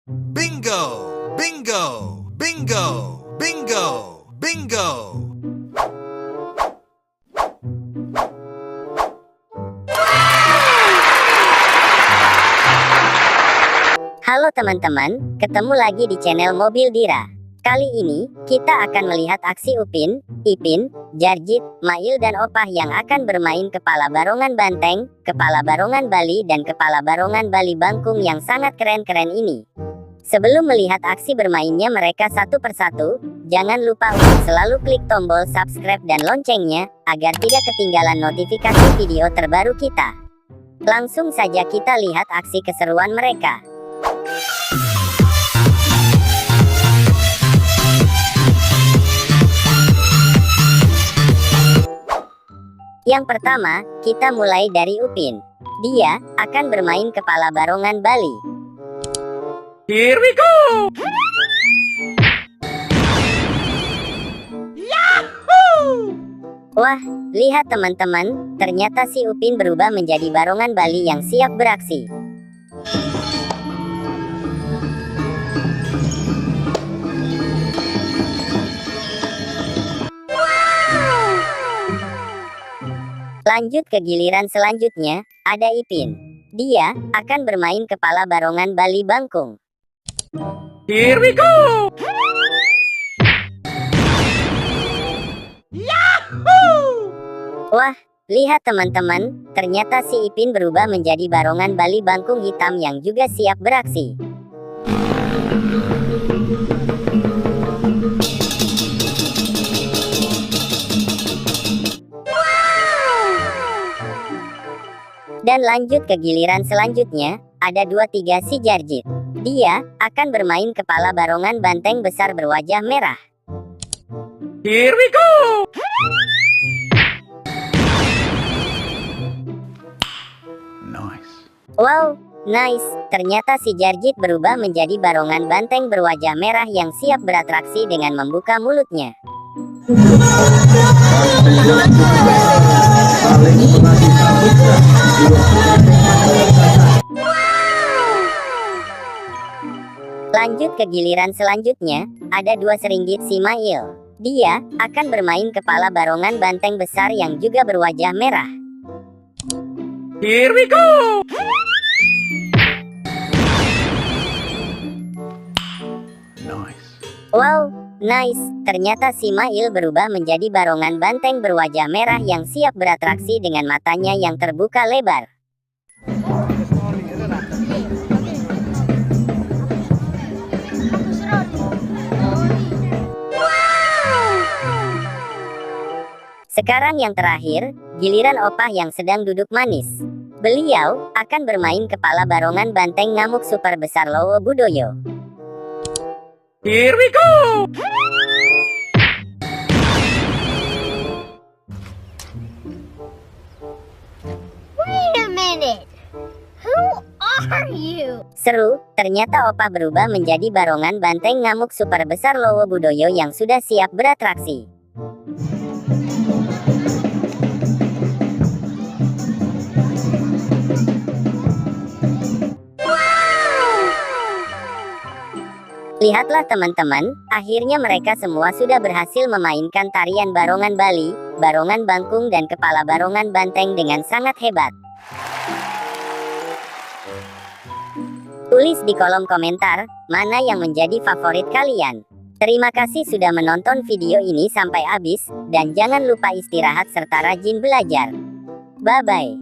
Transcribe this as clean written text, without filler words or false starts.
Bingo! Bingo! Bingo! Bingo! Bingo! Halo teman-teman, ketemu lagi di channel Mobil Dira. Kali ini, kita akan melihat aksi Upin, Ipin, Jarjit, Mail dan Opah yang akan bermain kepala barongan banteng, kepala barongan Bali dan kepala barongan Bali Bangkung yang sangat keren-keren ini. Sebelum melihat aksi bermainnya mereka satu persatu, jangan lupa untuk selalu klik tombol subscribe dan loncengnya, agar tidak ketinggalan notifikasi video terbaru kita. Langsung saja kita lihat aksi keseruan mereka. Yang pertama, kita mulai dari Upin. Dia akan bermain kepala barongan Bali. Here we go! Yahoo! Wah, lihat teman-teman, ternyata si Upin berubah menjadi barongan Bali yang siap beraksi. Lanjut ke giliran selanjutnya, ada Ipin. Dia akan bermain kepala barongan Bali Bangkung. Here we go! Yahoo! Wah, lihat teman-teman, ternyata si Ipin berubah menjadi barongan Bali Bangkung hitam yang juga siap beraksi. Dan lanjut ke giliran selanjutnya, ada 2-3 si Jarjit. Dia akan bermain kepala barongan banteng besar berwajah merah. Here we go! Nice. Wow, nice. Ternyata si Jarjit berubah menjadi barongan banteng berwajah merah yang siap beratraksi dengan membuka mulutnya. Lanjut ke giliran selanjutnya, ada 2 seringgit si Mail. Dia akan bermain kepala barongan banteng besar yang juga berwajah merah. Here we go! Nice. Wow, nice. Ternyata si Mail berubah menjadi barongan banteng berwajah merah yang siap beratraksi dengan matanya yang terbuka lebar. Sekarang yang terakhir, giliran Opah yang sedang duduk manis. Beliau akan bermain kepala barongan banteng ngamuk super besar Lowo Budoyo. Here we go! Wait a minute. Who are you? Seru, ternyata Opah berubah menjadi barongan banteng ngamuk super besar Lowo Budoyo yang sudah siap beratraksi. Lihatlah teman-teman, akhirnya mereka semua sudah berhasil memainkan tarian barongan Bali, barongan Bangkung dan kepala barongan banteng dengan sangat hebat. Tulis di kolom komentar, mana yang menjadi favorit kalian. Terima kasih sudah menonton video ini sampai habis, dan jangan lupa istirahat serta rajin belajar. Bye-bye.